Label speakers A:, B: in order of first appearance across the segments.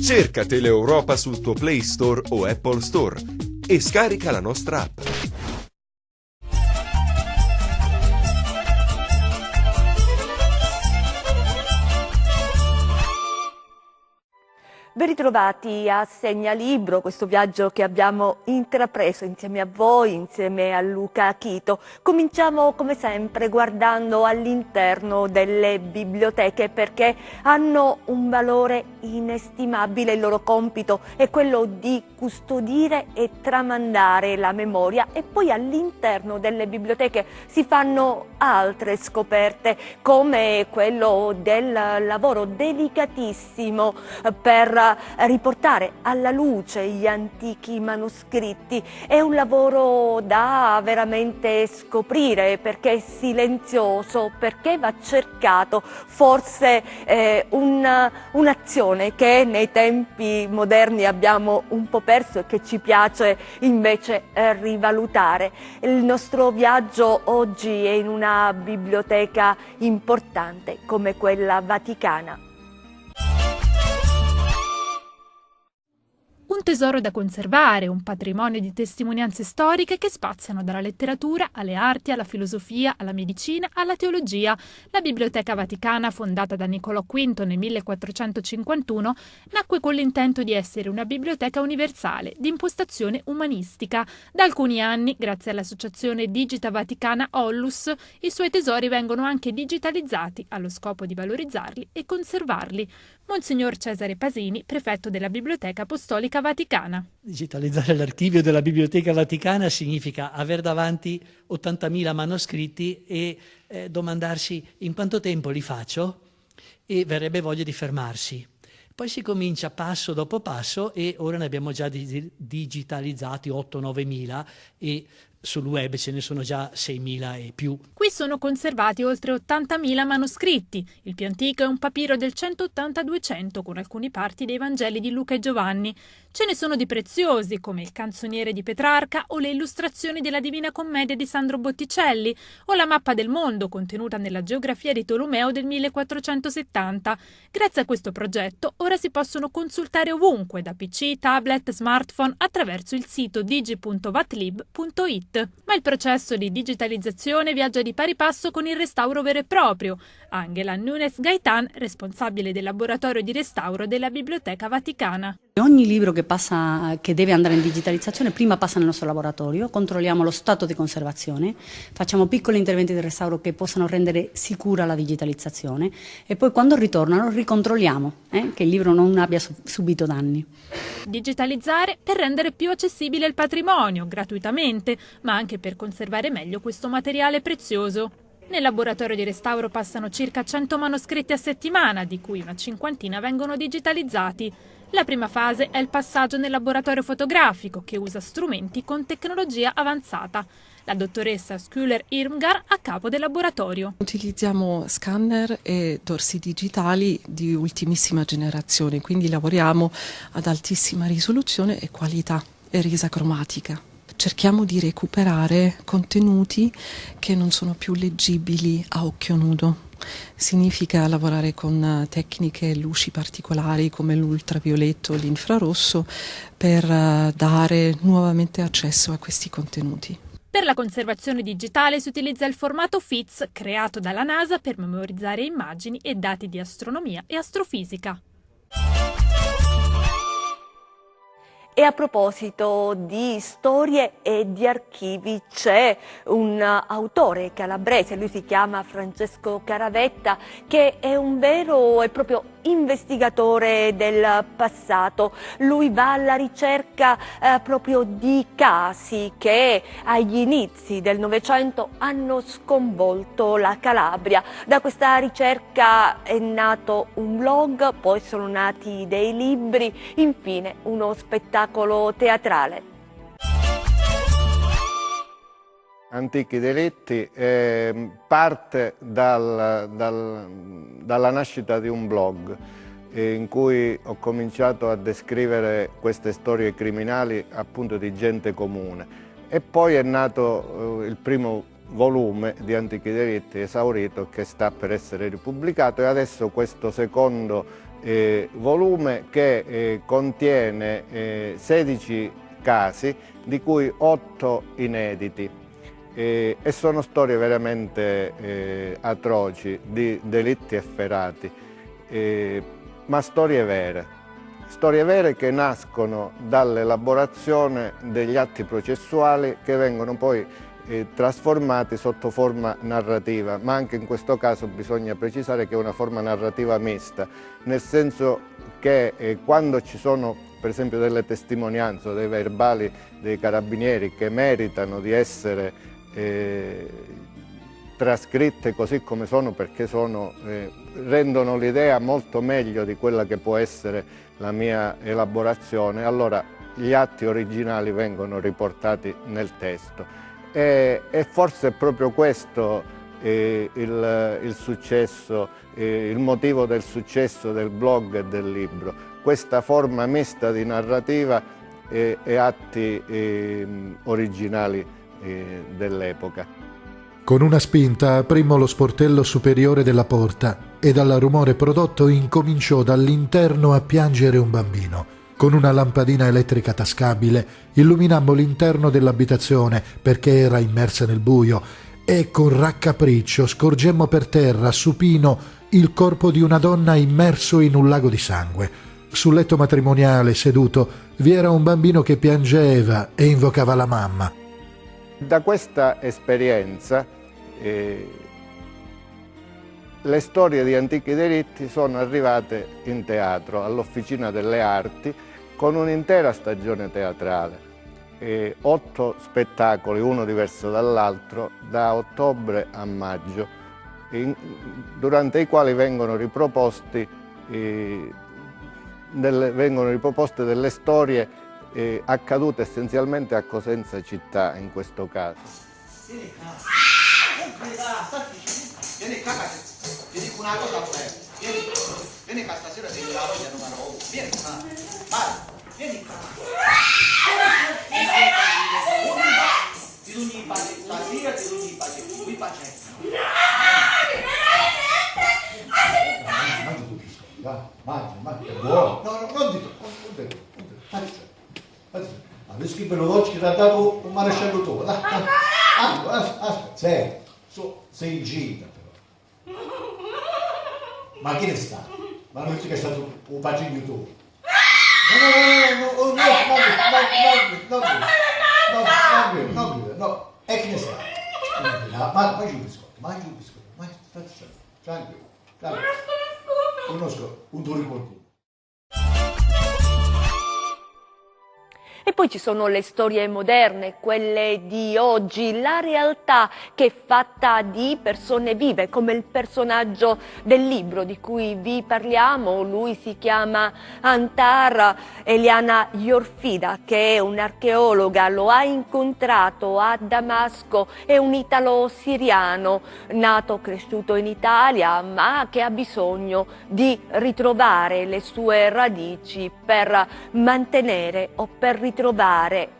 A: Cerca Teleeuropa sul tuo Play Store o Apple Store e scarica la nostra app.
B: Ben ritrovati a Segnalibro, questo viaggio che abbiamo intrapreso insieme a voi, insieme a Luca Chito. Cominciamo come sempre guardando all'interno delle biblioteche perché hanno un valore inestimabile. Il loro compito è quello di custodire e tramandare la memoria, e poi all'interno delle biblioteche si fanno altre scoperte, come quello del lavoro delicatissimo per riportare alla luce gli antichi manoscritti. È un lavoro da veramente scoprire perché è silenzioso, perché va cercato, forse un'azione che nei tempi moderni abbiamo un po' perso e che ci piace invece rivalutare. Il nostro viaggio oggi è in una biblioteca importante come quella vaticana.
C: Un tesoro da conservare, un patrimonio di testimonianze storiche che spaziano dalla letteratura alle arti, alla filosofia, alla medicina, alla teologia. La Biblioteca Vaticana, fondata da Niccolò V nel 1451, nacque con l'intento di essere una biblioteca universale, di impostazione umanistica. Da alcuni anni, grazie all'associazione Digita Vaticana Onlus, i suoi tesori vengono anche digitalizzati allo scopo di valorizzarli e conservarli. Monsignor Cesare Pasini, prefetto della Biblioteca Apostolica Vaticana.
D: Digitalizzare l'archivio della Biblioteca Vaticana significa aver davanti 80.000 manoscritti e domandarsi in quanto tempo li faccio, e verrebbe voglia di fermarsi. Poi si comincia passo dopo passo e ora ne abbiamo già digitalizzati 8-9.000 e sul web ce ne sono già 6.000 e più.
C: Qui sono conservati oltre 80.000 manoscritti. Il più antico è un papiro del 180-200 con alcune parti dei Vangeli di Luca e Giovanni. Ce ne sono di preziosi come il Canzoniere di Petrarca o le illustrazioni della Divina Commedia di Sandro Botticelli o la mappa del mondo contenuta nella geografia di Tolomeo del 1470. Grazie a questo progetto ora si possono consultare ovunque da PC, tablet, smartphone attraverso il sito digi.vatlib.it. Ma il processo di digitalizzazione viaggia di pari passo con il restauro vero e proprio. Angela Núñez Gaitán, responsabile del laboratorio di restauro della Biblioteca Vaticana.
E: Ogni libro che deve andare in digitalizzazione prima passa nel nostro laboratorio, controlliamo lo stato di conservazione, facciamo piccoli interventi di restauro che possano rendere sicura la digitalizzazione e poi quando ritornano ricontrolliamo che il libro non abbia subito danni.
C: Digitalizzare per rendere più accessibile il patrimonio, gratuitamente, ma anche per conservare meglio questo materiale prezioso. Nel laboratorio di restauro passano circa 100 manoscritti a settimana, di cui una cinquantina vengono digitalizzati. La prima fase è il passaggio nel laboratorio fotografico, che usa strumenti con tecnologia avanzata. La dottoressa Sküller Irmgar a capo del laboratorio.
F: Utilizziamo scanner e dorsi digitali di ultimissima generazione, quindi lavoriamo ad altissima risoluzione e qualità e resa cromatica. Cerchiamo di recuperare contenuti che non sono più leggibili a occhio nudo. Significa lavorare con tecniche e luci particolari come l'ultravioletto e l'infrarosso per dare nuovamente accesso a questi contenuti.
C: Per la conservazione digitale si utilizza il formato FITS creato dalla NASA per memorizzare immagini e dati di astronomia e astrofisica.
B: E a proposito di storie e di archivi, c'è un autore calabrese, lui si chiama Francesco Caravetta, che è un vero e proprio investigatore del passato. Lui va alla ricerca proprio di casi che agli inizi del Novecento hanno sconvolto la Calabria. Da questa ricerca è nato un blog, poi sono nati dei libri, infine uno spettacolo teatrale.
G: Antichi Delitti parte dalla nascita di un blog in cui ho cominciato a descrivere queste storie criminali appunto di gente comune, e poi è nato il primo volume di Antichi Delitti esaurito che sta per essere ripubblicato, e adesso questo secondo volume che contiene 16 casi, di cui 8 inediti, e sono storie veramente atroci di delitti efferati, ma storie vere che nascono dall'elaborazione degli atti processuali che vengono poi trasformati sotto forma narrativa, ma anche in questo caso bisogna precisare che è una forma narrativa mista, nel senso che quando ci sono per esempio delle testimonianze o dei verbali dei carabinieri che meritano di essere trascritte così come sono, perché rendono l'idea molto meglio di quella che può essere la mia elaborazione, allora gli atti originali vengono riportati nel testo. E forse è proprio questo il successo, il motivo del successo del blog e del libro, questa forma mista di narrativa e atti originali dell'epoca.
H: Con una spinta aprimmo lo sportello superiore della porta e dal rumore prodotto incominciò dall'interno a piangere un bambino. Con una lampadina elettrica tascabile illuminammo l'interno dell'abitazione perché era immersa nel buio e con raccapriccio scorgemmo per terra, supino, il corpo di una donna immerso in un lago di sangue. Sul letto matrimoniale, seduto, vi era un bambino che piangeva e invocava la mamma.
G: Da questa esperienza le storie di Antichi Delitti sono arrivate in teatro, all'Officina delle Arti, con un'intera stagione teatrale. 8 spettacoli, uno diverso dall'altro, da ottobre a maggio, durante i quali vengono riproposte delle storie accadute essenzialmente a Cosenza città, in questo caso.
I: Vieni qua, ti dico una cosa, vieni qua stasera, ti la voglia numero 1, vieni qua, vai, vieni qua. Ti do un pace, stasera ti do un pace, qui pazienza. Mangi tu pisco, mangi, è buono. No, non dito, adesso che ve lo voglio che ti ha dato un maresciallo tuo, dai, aspetta, sei incinta. Ma chi ne sta? Ma non dici che è stato un bacino tu? No, e chi ne sta? Mangi un biscotto, tranquillo. Conosco un tuo ricordo.
B: E poi ci sono le storie moderne, quelle di oggi, la realtà che è fatta di persone vive, come il personaggio del libro di cui vi parliamo. Lui si chiama Antar Eliana Yorfida, che è un'archeologa, lo ha incontrato a Damasco, è un italo-siriano, nato, cresciuto in Italia, ma che ha bisogno di ritrovare le sue radici per mantenere o per ritrovare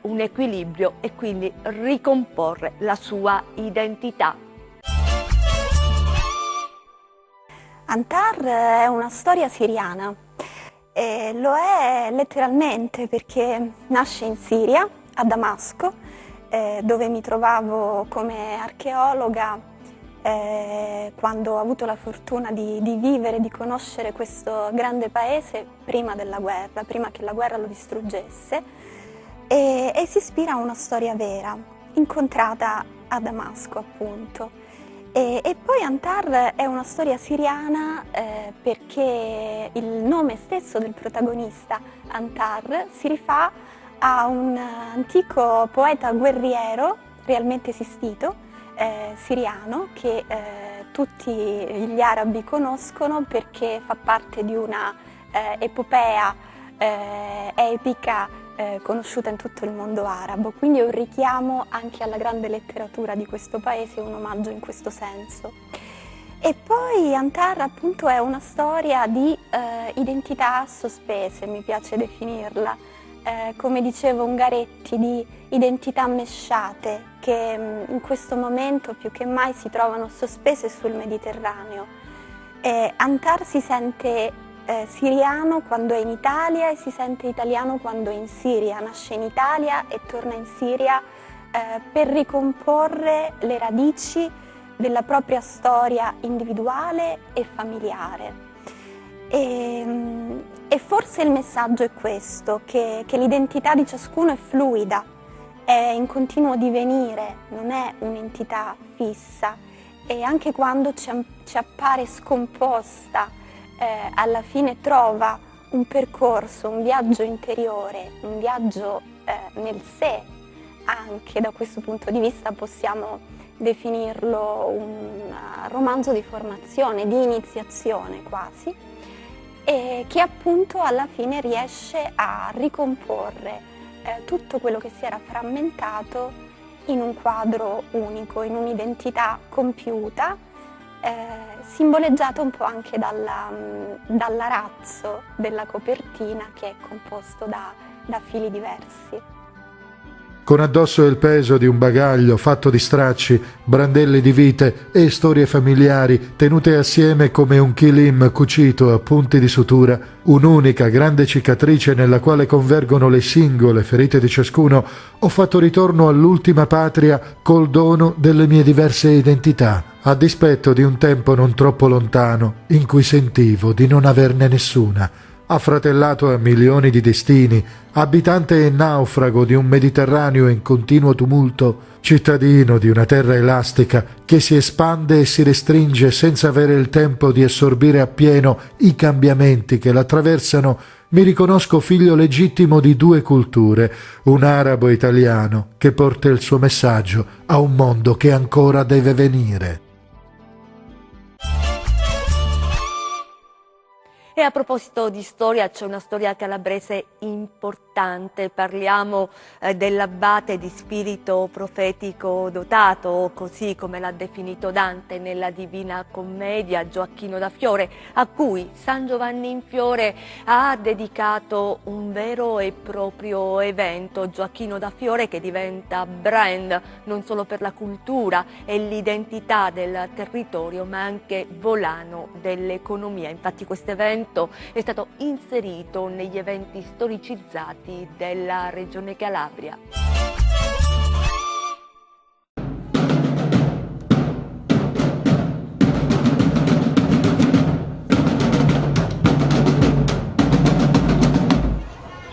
B: un equilibrio e quindi ricomporre la sua identità.
J: Antar è una storia siriana, e lo è letteralmente perché nasce in Siria, a Damasco, dove mi trovavo come archeologa quando ho avuto la fortuna di vivere, di conoscere questo grande paese prima della guerra, prima che la guerra lo distruggesse, e si ispira a una storia vera, incontrata a Damasco appunto. E poi Antar è una storia siriana perché il nome stesso del protagonista, Antar, si rifà a un antico poeta guerriero realmente esistito, siriano, che tutti gli arabi conoscono perché fa parte di una epopea epica conosciuta in tutto il mondo arabo, quindi è un richiamo anche alla grande letteratura di questo paese, un omaggio in questo senso. E poi Antar appunto è una storia di identità sospese, mi piace definirla, come diceva Ungaretti, di identità mesciate che in questo momento più che mai si trovano sospese sul Mediterraneo. Antar si sente siriano quando è in Italia e si sente italiano quando è in Siria, nasce in Italia e torna in Siria per ricomporre le radici della propria storia individuale e familiare. E forse il messaggio è questo, che l'identità di ciascuno è fluida, è in continuo divenire, non è un'entità fissa, e anche quando ci appare scomposta, alla fine trova un percorso, un viaggio interiore, un viaggio nel sé. Anche da questo punto di vista possiamo definirlo un romanzo di formazione, di iniziazione quasi, e che appunto alla fine riesce a ricomporre tutto quello che si era frammentato in un quadro unico, in un'identità compiuta, simboleggiato un po' anche dall'arazzo della copertina, che è composto da fili diversi.
H: Con addosso il peso di un bagaglio fatto di stracci, brandelli di vite e storie familiari tenute assieme come un kilim cucito a punti di sutura, un'unica grande cicatrice nella quale convergono le singole ferite di ciascuno, ho fatto ritorno all'ultima patria col dono delle mie diverse identità, a dispetto di un tempo non troppo lontano in cui sentivo di non averne nessuna. Affratellato a milioni di destini, abitante e naufrago di un Mediterraneo in continuo tumulto, cittadino di una terra elastica che si espande e si restringe senza avere il tempo di assorbire appieno i cambiamenti che l'attraversano, mi riconosco figlio legittimo di due culture, un arabo italiano che porta il suo messaggio a un mondo che ancora deve venire.
B: E a proposito di storia, c'è una storia calabrese importante. Parliamo dell'abate di spirito profetico dotato, così come l'ha definito Dante nella Divina Commedia, Gioacchino da Fiore, a cui San Giovanni in Fiore ha dedicato un vero e proprio evento. Gioacchino da Fiore che diventa brand non solo per la cultura e l'identità del territorio, ma anche volano dell'economia. Infatti questo evento è stato inserito negli eventi storicizzati della Regione Calabria.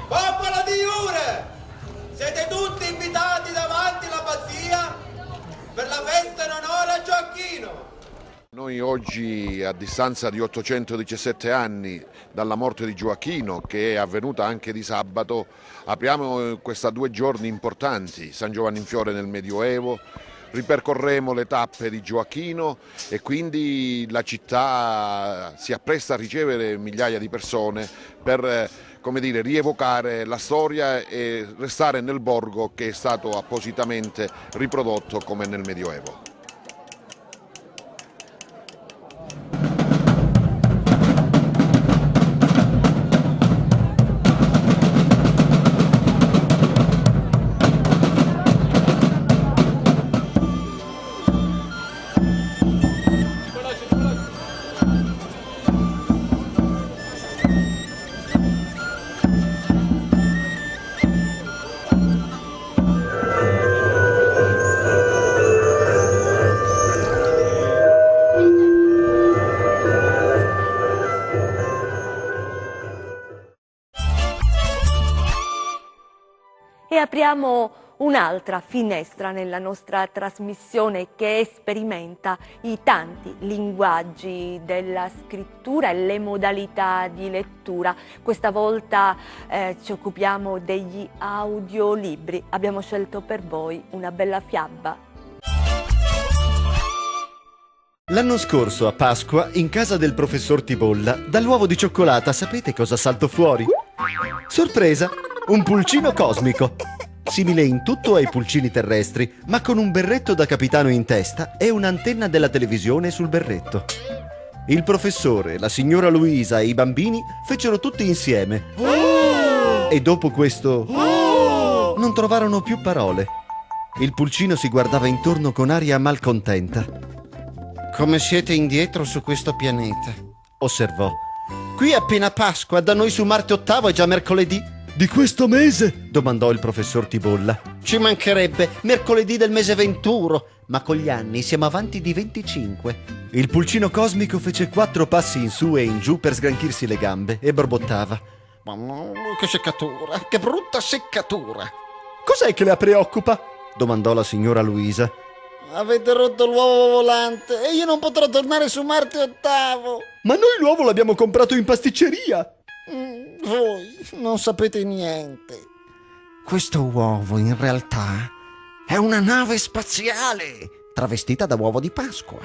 I: Popolo di Iure, siete tutti invitati davanti all'abbazia per la festa in onore a Gioacchino.
K: Noi oggi, a distanza di 817 anni dalla morte di Gioacchino, che è avvenuta anche di sabato, apriamo questi 2 giorni importanti, San Giovanni in Fiore nel Medioevo, ripercorremo le tappe di Gioacchino e quindi la città si appresta a ricevere migliaia di persone per, come dire, rievocare la storia e restare nel borgo che è stato appositamente riprodotto come nel Medioevo.
B: E apriamo un'altra finestra nella nostra trasmissione che sperimenta i tanti linguaggi della scrittura e le modalità di lettura. Questa volta ci occupiamo degli audiolibri. Abbiamo scelto per voi una bella fiaba.
L: L'anno scorso a Pasqua, in casa del professor Tibolla, dall'uovo di cioccolata sapete cosa saltò fuori? Sorpresa! Un pulcino cosmico, simile in tutto ai pulcini terrestri, ma con un berretto da capitano in testa e un'antenna della televisione sul berretto. Il professore, la signora Luisa e i bambini fecero tutti insieme E dopo questo non trovarono più parole. Il pulcino si guardava intorno con aria malcontenta.
M: Come siete indietro su questo pianeta?
L: Osservò.
M: Qui è appena Pasqua, da noi su Marte ottavo è già mercoledì.
L: Di questo mese? Domandò il professor Tibolla.
M: Ci mancherebbe, mercoledì del mese 21, ma con gli anni siamo avanti di 25.
L: Il pulcino cosmico fece 4 passi in su e in giù per sgranchirsi le gambe e borbottava.
M: Che seccatura, che brutta seccatura.
L: Cos'è che la preoccupa? Domandò la signora Luisa.
M: Avete rotto l'uovo volante e io non potrò tornare su Marte ottavo.
L: Ma noi l'uovo l'abbiamo comprato in pasticceria.
M: Voi non sapete niente. Questo uovo in realtà è una nave spaziale travestita da uovo di Pasqua.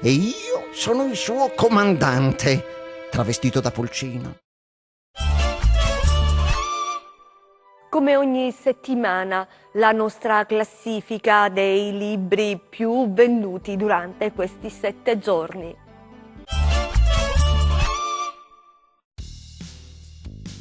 M: E io sono il suo comandante, travestito da pulcino.
B: Come ogni settimana, la nostra classifica dei libri più venduti durante questi 7 giorni.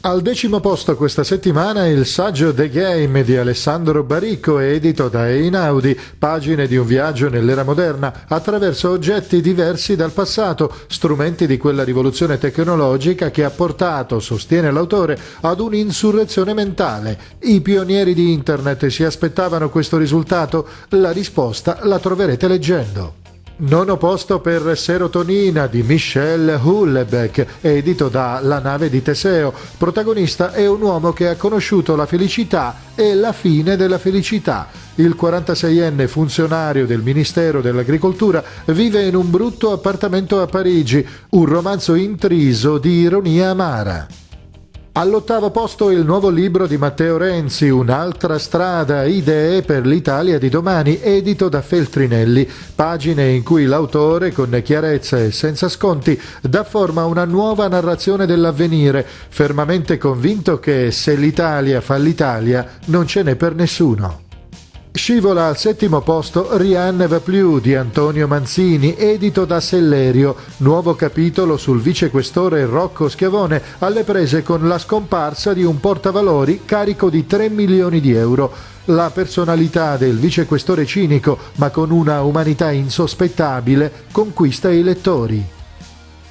H: Al 10° posto questa settimana il saggio The Game di Alessandro Baricco, edito da Einaudi, pagine di un viaggio nell'era moderna attraverso oggetti diversi dal passato, strumenti di quella rivoluzione tecnologica che ha portato, sostiene l'autore, ad un'insurrezione mentale. I pionieri di Internet si aspettavano questo risultato? La risposta la troverete leggendo. 9° posto per Serotonina di Michel Houellebecq, edito da La nave di Teseo. Protagonista è un uomo che ha conosciuto la felicità e la fine della felicità. Il 46enne funzionario del Ministero dell'Agricoltura vive in un brutto appartamento a Parigi, un romanzo intriso di ironia amara. All'8° posto il nuovo libro di Matteo Renzi, Un'altra strada, idee per l'Italia di domani, edito da Feltrinelli, pagine in cui l'autore, con chiarezza e senza sconti, dà forma a una nuova narrazione dell'avvenire, fermamente convinto che se l'Italia fa l'Italia non ce n'è per nessuno. Scivola al 7° posto Rien ne va plus di Antonio Manzini, edito da Sellerio, nuovo capitolo sul vicequestore Rocco Schiavone, alle prese con la scomparsa di un portavalori carico di 3 milioni di euro. La personalità del vicequestore cinico, ma con una umanità insospettabile, conquista i lettori.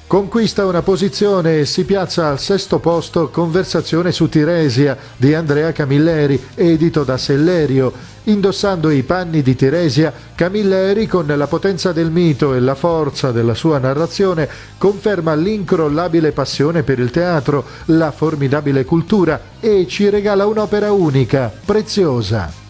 H: Conquista una posizione e si piazza al 6° posto Conversazione su Tiresia di Andrea Camilleri, edito da Sellerio. Indossando i panni di Tiresia, Camilleri, con la potenza del mito e la forza della sua narrazione, conferma l'incrollabile passione per il teatro, la formidabile cultura e ci regala un'opera unica, preziosa.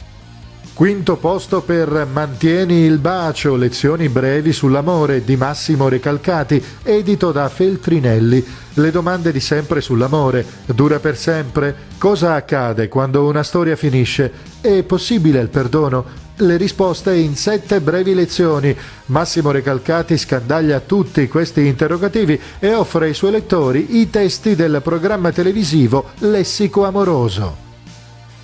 H: 5° posto per Mantieni il bacio, lezioni brevi sull'amore di Massimo Recalcati, edito da Feltrinelli. Le domande di sempre sull'amore. Dura per sempre? Cosa accade quando una storia finisce? È possibile il perdono? Le risposte in 7 brevi lezioni. Massimo Recalcati scandaglia tutti questi interrogativi e offre ai suoi lettori i testi del programma televisivo Lessico amoroso.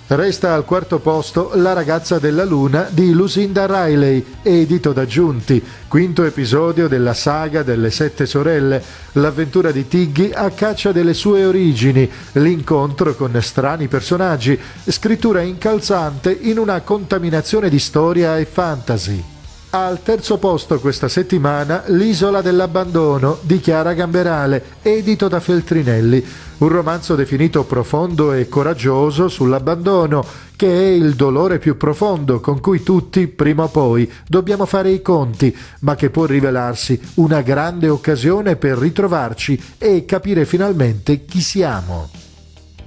H: Resta al 4° posto La ragazza della luna di Lucinda Riley, edito da Giunti, 5° episodio della saga delle 7 sorelle, l'avventura di Tiggy a caccia delle sue origini, l'incontro con strani personaggi, scrittura incalzante in una contaminazione di storia e fantasy. Al 3° posto questa settimana L'isola dell'abbandono di Chiara Gamberale, edito da Feltrinelli, un romanzo definito profondo e coraggioso sull'abbandono, che è il dolore più profondo con cui tutti, prima o poi, dobbiamo fare i conti, ma che può rivelarsi una grande occasione per ritrovarci e capire finalmente chi siamo.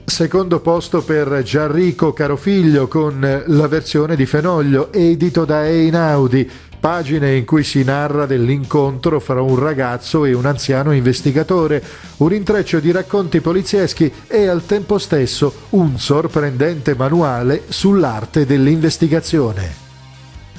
H: 2° posto per Gianrico Carofiglio con La versione di Fenoglio, edito da Einaudi, pagine in cui si narra dell'incontro fra un ragazzo e un anziano investigatore, un intreccio di racconti polizieschi e al tempo stesso un sorprendente manuale sull'arte dell'investigazione.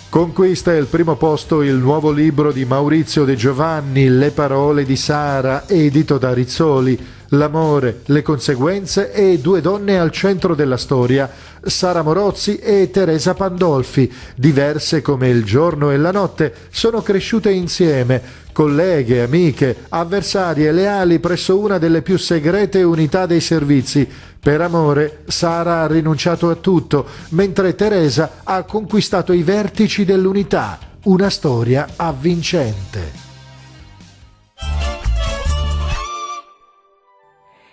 H: Conquista il 1° posto il nuovo libro di Maurizio De Giovanni, Le parole di Sara, edito da Rizzoli, l'amore, le conseguenze e due donne al centro della storia, Sara Morozzi e Teresa Pandolfi, diverse come il giorno e la notte, sono cresciute insieme, colleghe, amiche, avversarie leali presso una delle più segrete unità dei servizi. Per amore, Sara ha rinunciato a tutto, mentre Teresa ha conquistato i vertici dell'unità. Una storia avvincente.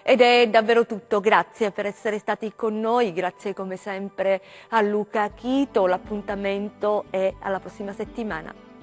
B: Ed è davvero tutto, grazie per essere stati con noi, grazie come sempre a Luca Chito, l'appuntamento è alla prossima settimana.